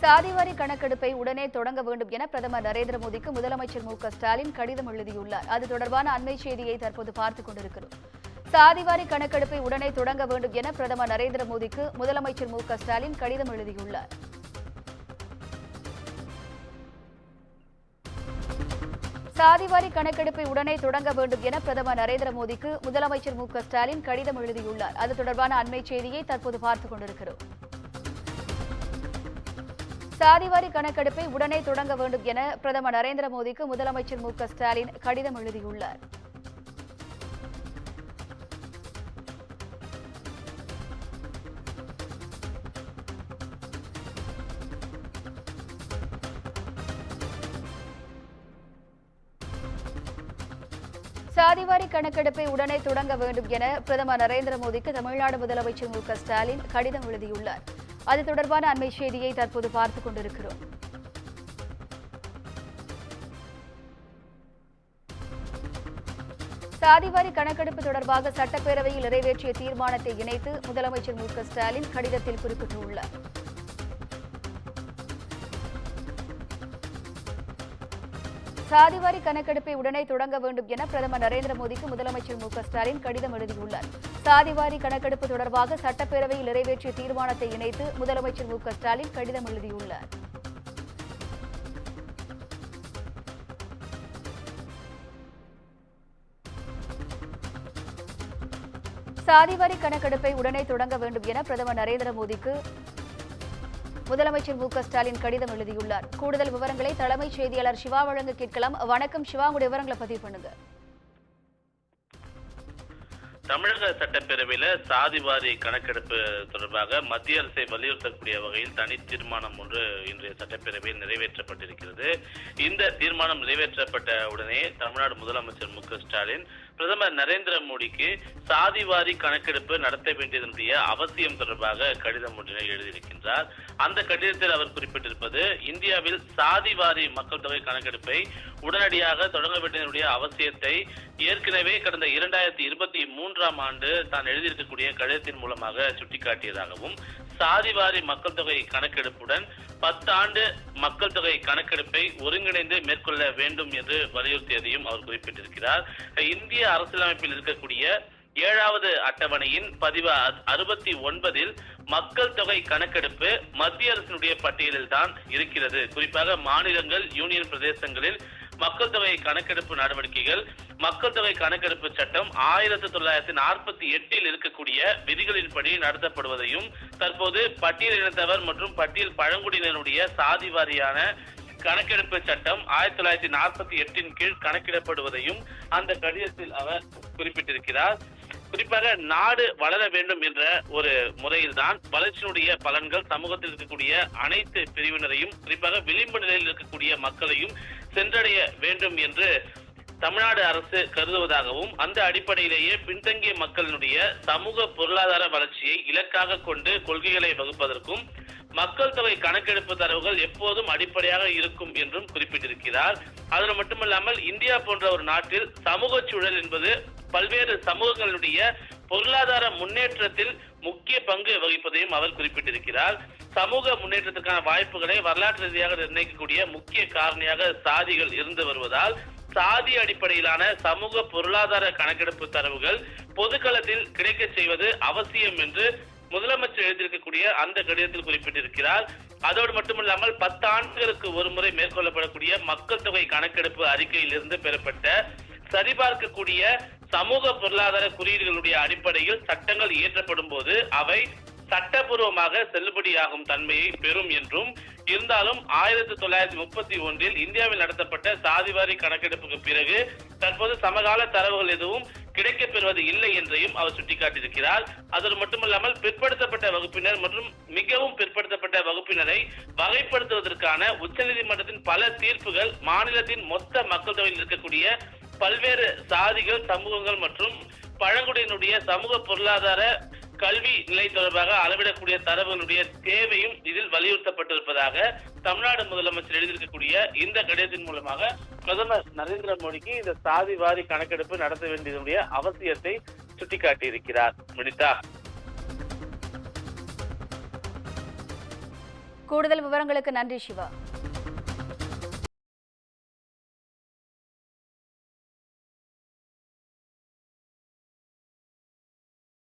சாதிவாரி கணக்கெடுப்பை உடனே தொடங்க வேண்டும் என பிரதமர் நரேந்திர மோடிக்கு முதலமைச்சர் மு.க.ஸ்டாலின் கடிதம் எழுதியுள்ளார். அது தொடர்பான அண்மை செய்தியை தற்போது பார்த்துக் கொண்டிருக்கிறோம். சாதிவாரி கணக்கெடுப்பை உடனே தொடங்க வேண்டும் என பிரதமர் நரேந்திர மோடிக்கு முதலமைச்சர் மு.க.ஸ்டாலின் கடிதம் எழுதியுள்ளார். சாதிவாரி கணக்கெடுப்பை உடனே தொடங்க வேண்டும் என பிரதமர் நரேந்திர மோடிக்கு முதலமைச்சர் மு.க.ஸ்டாலின் கடிதம் எழுதியுள்ளார். அது தொடர்பான அண்மை செய்தியை தற்போது பார்த்துக் கொண்டிருக்கிறோம். சாதிவாரி கணக்கெடுப்பை உடனே தொடங்க வேண்டும் என பிரதமர் நரேந்திர மோடிக்கு முதலமைச்சர் மு.க.ஸ்டாலின் கடிதம் எழுதியுள்ளார். சாதிவாரி கணக்கெடுப்பை உடனே தொடங்க வேண்டும் என பிரதமர் நரேந்திர மோடிக்கு தமிழ்நாடு முதலமைச்சர் மு.க.ஸ்டாலின் கடிதம் எழுதியுள்ளார். அது தொடர்பான அண்மை செய்தியை தற்போது பார்த்துக் கொண்டிருக்கிறோம். சாதிவாரி கணக்கெடுப்பு தொடர்பாக சட்டப்பேரவையில் நிறைவேற்றிய தீர்மானத்தை இணைத்து முதலமைச்சர் மு.க.ஸ்டாலின் கடிதத்தில் குறிப்பிட்டுள்ளார். சாதிவாரி கணக்கெடுப்பை உடனே தொடங்க வேண்டும் என பிரதமர் நரேந்திர மோடிக்கு முதலமைச்சர் மு.க.ஸ்டாலின் கடிதம் எழுதியுள்ளார். சாதிவாரி கணக்கெடுப்பு தொடர்பாக சட்டப்பேரவையில் நிறைவேற்றிய தீர்மானத்தை இணைத்து முதலமைச்சர் மு.க.ஸ்டாலின் கடிதம் எழுதியுள்ளார். சாதிவாரி கணக்கெடுப்பை உடனே தொடங்க வேண்டும் என பிரதமர் நரேந்திர மோடிக்கு முதலமைச்சர் மு.க.ஸ்டாலின் கடிதம் எழுதியுள்ளார். கூடுதல் விவரங்களை தலைமைச் செய்தியாளர் சிவா வழங்க கேட்கலாம். வணக்கம் சிவா, உங்களுடைய விவரங்களை பதிவு பண்ணுங்க. தமிழக சட்டப்பேரவையில சாதிவாரி கணக்கெடுப்பு தொடர்பாக மத்திய அரசை வலியுறுத்தக்கூடிய வகையில் தனி தீர்மானம் ஒன்று இன்றைய சட்டப்பேரவையில் நிறைவேற்றப்பட்டிருக்கிறது. இந்த தீர்மானம் நிறைவேற்றப்பட்ட உடனே தமிழ்நாடு முதலமைச்சர் மு.க.ஸ்டாலின் பிரதமர் நரேந்திர மோடிக்கு சாதிவாரி கணக்கெடுப்பு நடத்த வேண்டியதனுடைய அவசியம் தொடர்பாக கடிதம் ஒன்றினை எழுதியிருக்கின்றார். அந்த கடிதத்தில் அவர் குறிப்பிட்டிருப்பது, இந்தியாவில் சாதிவாரி மக்கள் தொகை கணக்கெடுப்பை உடனடியாக தொடங்க வேண்டியதனுடைய அவசியத்தை ஏற்கனவே கடந்த 2023ஆம் ஆண்டு தான் எழுதியிருக்கக்கூடிய கடிதத்தின் மூலமாக சுட்டிக்காட்டியதாகவும், சாதிவாரி மக்கள் தொகை கணக்கெடுப்புடன் 10 ஆண்டு மக்கள் தொகை கணக்கெடுப்பை ஒருங்கிணைந்து மேற்கொள்ள வேண்டும் என்று வலியுறுத்தியதையும் அவர் குறிப்பிட்டிருக்கிறார். இந்திய அரசியலமைப்பில் இருக்கக்கூடிய 7வது அட்டவணையின் பதிவு 69இல் மக்கள் தொகை கணக்கெடுப்பு மத்திய அரசினுடைய பட்டியலில் தான் இருக்கிறது. குறிப்பாக மாநிலங்கள், யூனியன் பிரதேசங்களில் மக்கள் தொகை கணக்கெடுப்பு நடவடிக்கைகள் மக்கள் தொகை கணக்கெடுப்பு சட்டம் 1948இல் இருக்கக்கூடிய விதிகளின்படி நடத்தப்படுவதையும், தற்போது பட்டியல் இனத்தவர் மற்றும் பட்டியல் பழங்குடியினருடைய சாதி வாரியான கணக்கெடுப்பு சட்டம் 1948இன் கீழ் கணக்கிடப்படுவதையும் அந்த கடிதத்தில் அவர் குறிப்பிட்டிருக்கிறார். குறிப்பாக நாடு வளர வேண்டும் என்ற ஒரு முறையில்தான் வளர்ச்சியினுடைய பலன்கள் சமூகத்தில் இருக்கக்கூடிய அனைத்து பிரிவினரையும், குறிப்பாக விளிம்பு நிலையில் இருக்கக்கூடிய மக்களையும் சென்றடைய வேண்டும் என்று தமிழ்நாடு அரசு கருதுவதாகவும், அந்த அடிப்படையிலேயே பின்தங்கிய மக்களினுடைய சமூக பொருளாதார வளர்ச்சியை இலக்காக கொண்டு கொள்கைகளை வகுப்பதற்கும் மக்கள் தொகை கணக்கெடுப்பு தரவுகள் எப்போதும் அடிப்படையாக இருக்கும் என்றும் குறிப்பிட்டிருக்கிறார். அது மட்டுமல்லாமல் இந்தியா போன்ற ஒரு நாட்டில் சமூக சூழல் என்பது பல்வேறு சமூகங்களுடைய பொருளாதார முன்னேற்றத்தில் முக்கிய பங்கு வகிப்பதையும் அவர் குறிப்பிட்டிருக்கிறார். சமூக முன்னேற்றத்திற்கான வாய்ப்புகளை வரலாற்று ரீதியாக நிர்ணயிக்கக்கூடிய முக்கிய காரணியாக சாதிகள் இருந்து வருவதால் சாதி அடிப்படையிலான சமூக பொருளாதார கணக்கெடுப்பு தரவுகள் பொதுக்களத்தில் கிடைக்க செய்வது அவசியம் என்று முதலமைச்சர் எழுதியிருக்கக்கூடிய அந்த கடிதத்தில் குறிப்பிட்டிருக்கிறார். அதோடு மட்டுமல்லாமல் 10 ஆண்டுகளுக்கு ஒரு முறை மேற்கொள்ளப்படக்கூடிய மக்கள் தொகை கணக்கெடுப்பு அறிக்கையில் இருந்து பெறப்பட்ட சரிபார்க்கக்கூடிய சமூக பொருளாதார குறியீடுகளுடைய அடிப்படையில் சட்டங்கள் இயற்றப்படும் போது அவை சட்டபூர்வமாக செல்லுபடியாகும் தன்மையை பெறும் என்றும், இருந்தாலும் 1931இல் இந்தியாவில் நடத்தப்பட்ட சாதிவாரி கணக்கெடுப்புக்கு பிறகு தற்போது சமகால தரவுகள் எதுவும் கிடைக்கப் பெறுவது இல்லை என்றையும் அவர் சுட்டிக்காட்டியிருக்கிறார். அதோடு மட்டுமல்லாமல் பிற்படுத்தப்பட்ட வகுப்பினர் மற்றும் மிகவும் பிற்படுத்தப்பட்ட வகுப்பினரை வகைப்படுத்துவதற்கான உச்சநீதிமன்றத்தின் பல தீர்ப்புகள் மாநிலத்தின் மொத்த மக்கள் தொகையில் இருக்கக்கூடிய பல்வேறு சாதிகள், சமூகங்கள் மற்றும் பழங்குடியினுடைய சமூக பொருளாதார கல்வி நிலை தொடர்பாக அளவிடக்கூடிய தரவுகளுடைய தேவையும் இதில் வலியுறுத்தப்பட்டிருப்பதாக தமிழ்நாடு முதலமைச்சர் எழுதியிருக்கக்கூடிய இந்த கடிதத்தின் மூலமாக பிரதமர் நரேந்திர மோடிக்கு இந்த சாதிவாரி கணக்கெடுப்பு நடத்த வேண்டியதனுடைய அவசியத்தை சுட்டிக்காட்டியிருக்கிறார். வினிதா. கூடுதல் விவரங்களுக்கு நன்றி சிவா.